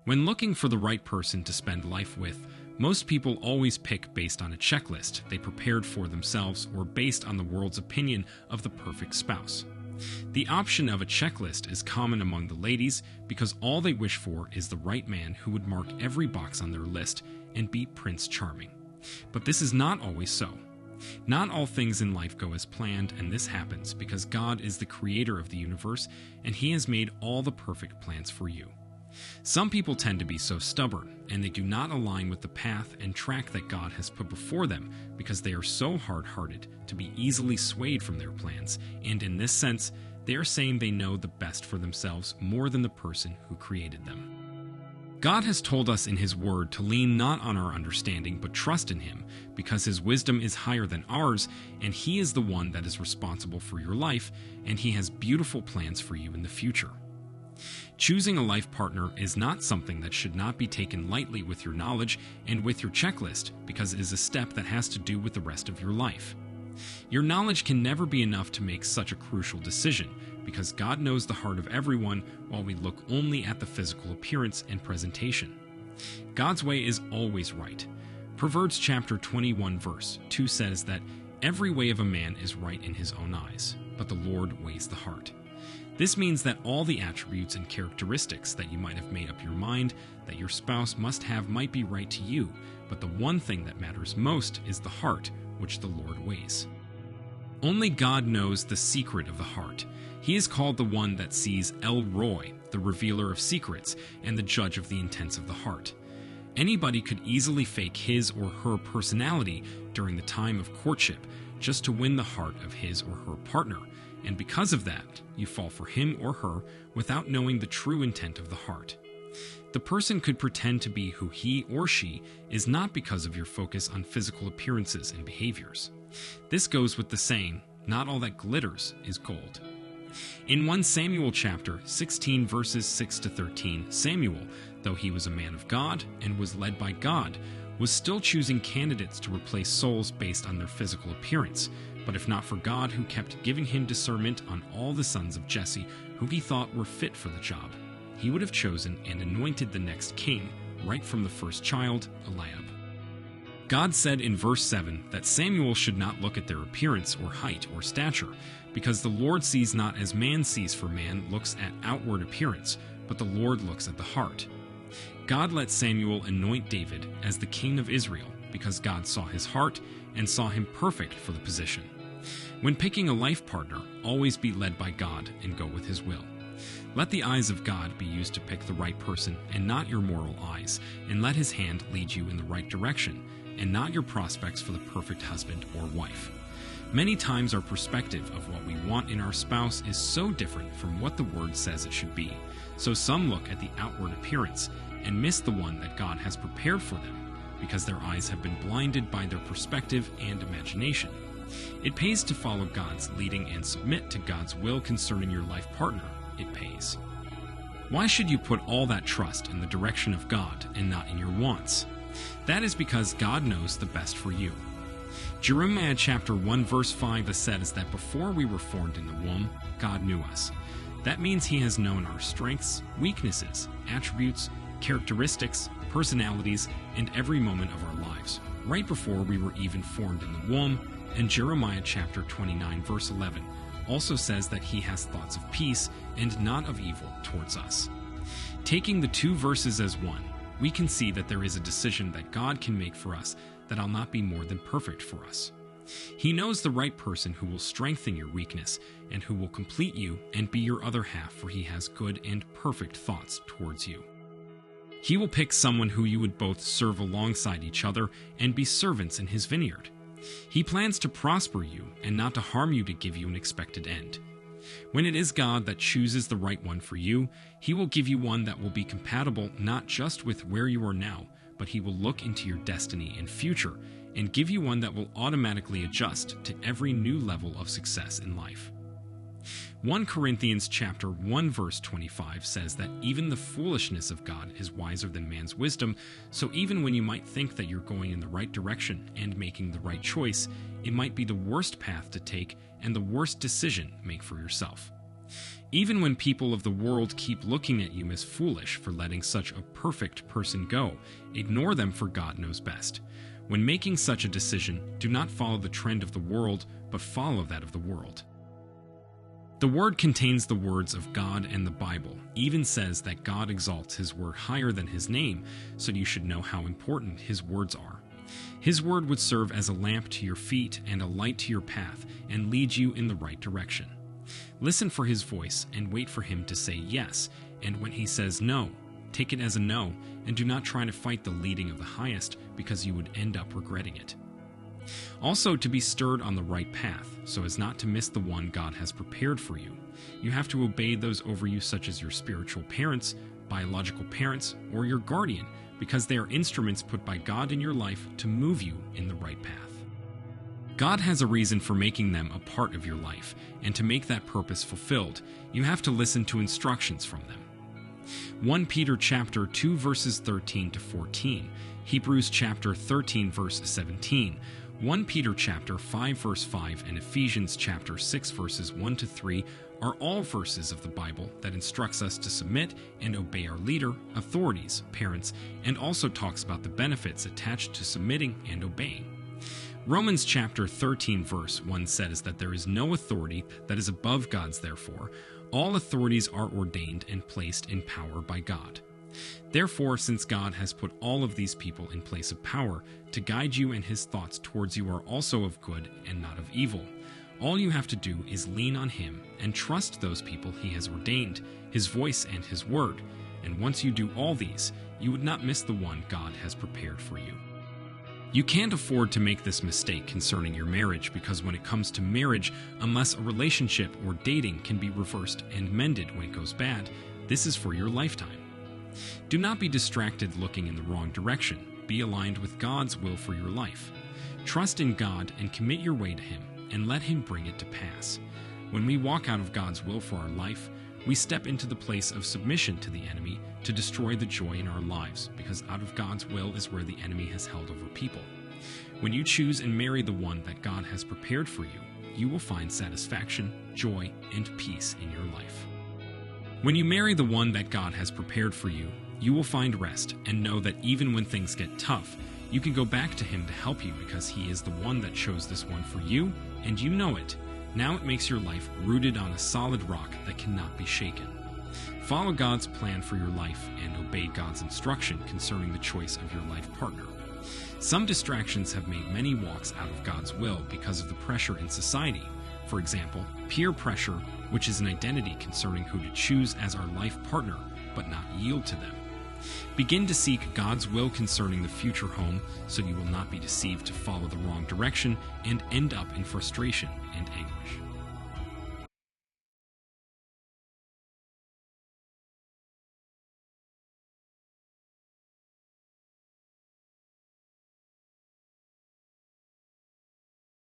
When looking for the right person to spend life with, most people always pick based on a checklist they prepared for themselves or based on the world's opinion of the perfect spouse. The option of a checklist is common among the ladies because all they wish for is the right man who would mark every box on their list and be Prince Charming. But this is not always so. Not all things in life go as planned, and this happens because God is the creator of the universe and He has made all the perfect plans for you. Some people tend to be so stubborn, and they do not align with the path and track that God has put before them because they are so hard-hearted to be easily swayed from their plans, and in this sense, they are saying they know the best for themselves more than the person who created them. God has told us in His Word to lean not on our understanding but trust in Him, because His wisdom is higher than ours, and He is the one that is responsible for your life, and He has beautiful plans for you in the future. Choosing a life partner is not something that should not be taken lightly with your knowledge and with your checklist, because it is a step that has to do with the rest of your life. Your knowledge can never be enough to make such a crucial decision, because God knows the heart of everyone while we look only at the physical appearance and presentation. God's way is always right. Proverbs chapter 21 verse 2 says that every way of a man is right in his own eyes, but the Lord weighs the heart. This means that all the attributes and characteristics that you might have made up your mind that your spouse must have might be right to you, but the one thing that matters most is the heart, which the Lord weighs. Only God knows the secret of the heart. He is called the one that sees El Roy, the revealer of secrets, and the judge of the intents of the heart. Anybody could easily fake his or her personality during the time of courtship just to win the heart of his or her partner, and because of that, you fall for him or her without knowing the true intent of the heart. The person could pretend to be who he or she is not because of your focus on physical appearances and behaviors. This goes with the saying, not all that glitters is gold. In 1 Samuel chapter 16 verses 6 to 13, Samuel, though he was a man of God and was led by God, was still choosing candidates to replace souls based on their physical appearance. But if not for God, who kept giving him discernment on all the sons of Jesse who he thought were fit for the job, he would have chosen and anointed the next king right from the first child, Eliab. God said in verse 7 that Samuel should not look at their appearance or height or stature, because the Lord sees not as man sees, for man looks at outward appearance, but the Lord looks at the heart. God let Samuel anoint David as the king of Israel because God saw his heart and saw him perfect for the position. When picking a life partner, always be led by God and go with His will. Let the eyes of God be used to pick the right person and not your moral eyes, and let His hand lead you in the right direction, and not your prospects for the perfect husband or wife. Many times our perspective of what we want in our spouse is so different from what the Word says it should be, so some look at the outward appearance and miss the one that God has prepared for them, because their eyes have been blinded by their perspective and imagination. It pays to follow God's leading and submit to God's will concerning your life partner. It pays. Why should you put all that trust in the direction of God and not in your wants? That is because God knows the best for you. Jeremiah chapter 1 verse 5 says that before we were formed in the womb, God knew us. That means He has known our strengths, weaknesses, attributes, characteristics, personalities, and every moment of our lives, right before we were even formed in the womb. And Jeremiah chapter 29 verse 11 also says that He has thoughts of peace and not of evil towards us. Taking the two verses as one, we can see that there is a decision that God can make for us that'll not be more than perfect for us. He knows the right person who will strengthen your weakness and who will complete you and be your other half, for He has good and perfect thoughts towards you. He will pick someone who you would both serve alongside each other and be servants in His vineyard. He plans to prosper you and not to harm you, to give you an expected end. When it is God that chooses the right one for you, He will give you one that will be compatible not just with where you are now, but He will look into your destiny and future and give you one that will automatically adjust to every new level of success in life. 1 Corinthians chapter 1 verse 25 says that even the foolishness of God is wiser than man's wisdom, so even when you might think that you're going in the right direction and making the right choice, it might be the worst path to take and the worst decision make for yourself. Even when people of the world keep looking at you as foolish for letting such a perfect person go, ignore them, for God knows best. When making such a decision, do not follow the trend of the world, but follow that of the world. The Word contains the words of God, and the Bible even says that God exalts His Word higher than His name, so you should know how important His words are. His Word would serve as a lamp to your feet and a light to your path, and lead you in the right direction. Listen for His voice and wait for Him to say yes, and when He says no, take it as a no, and do not try to fight the leading of the highest, because you would end up regretting it. Also, to be stirred on the right path, so as not to miss the one God has prepared for you, you have to obey those over you, such as your spiritual parents, biological parents, or your guardian, because they are instruments put by God in your life to move you in the right path. God has a reason for making them a part of your life, and to make that purpose fulfilled, you have to listen to instructions from them. 1 Peter chapter 2 verses 13 to 14, Hebrews chapter 13 verse 17, 1 Peter chapter 5 verse 5, and Ephesians chapter 6 verses 1 to 3 are all verses of the Bible that instructs us to submit and obey our leader, authorities, parents, and also talks about the benefits attached to submitting and obeying. Romans chapter 13 verse 1 says that there is no authority that is above God's. Therefore, all authorities are ordained and placed in power by God. Therefore, since God has put all of these people in place of power to guide you, and His thoughts towards you are also of good and not of evil, all you have to do is lean on Him and trust those people He has ordained, His voice and His word. And once you do all these, you would not miss the one God has prepared for you. You can't afford to make this mistake concerning your marriage, because when it comes to marriage, unless a relationship or dating can be reversed and mended when it goes bad, this is for your lifetime. Do not be distracted looking in the wrong direction. Be aligned with God's will for your life. Trust in God and commit your way to Him, and let Him bring it to pass. When we walk out of God's will for our life, we step into the place of submission to the enemy to destroy the joy in our lives, because out of God's will is where the enemy has held over people. When you choose and marry the one that God has prepared for you, you will find satisfaction, joy, and peace in your life. When you marry the one that God has prepared for you, you will find rest and know that even when things get tough, you can go back to Him to help you, because He is the one that chose this one for you, and you know it. Now it makes your life rooted on a solid rock that cannot be shaken. Follow God's plan for your life and obey God's instruction concerning the choice of your life partner. Some distractions have made many walks out of God's will because of the pressure in society. For example, peer pressure, which is an identity concerning who to choose as our life partner, but not yield to them. Begin to seek God's will concerning the future home, so you will not be deceived to follow the wrong direction and end up in frustration and anguish.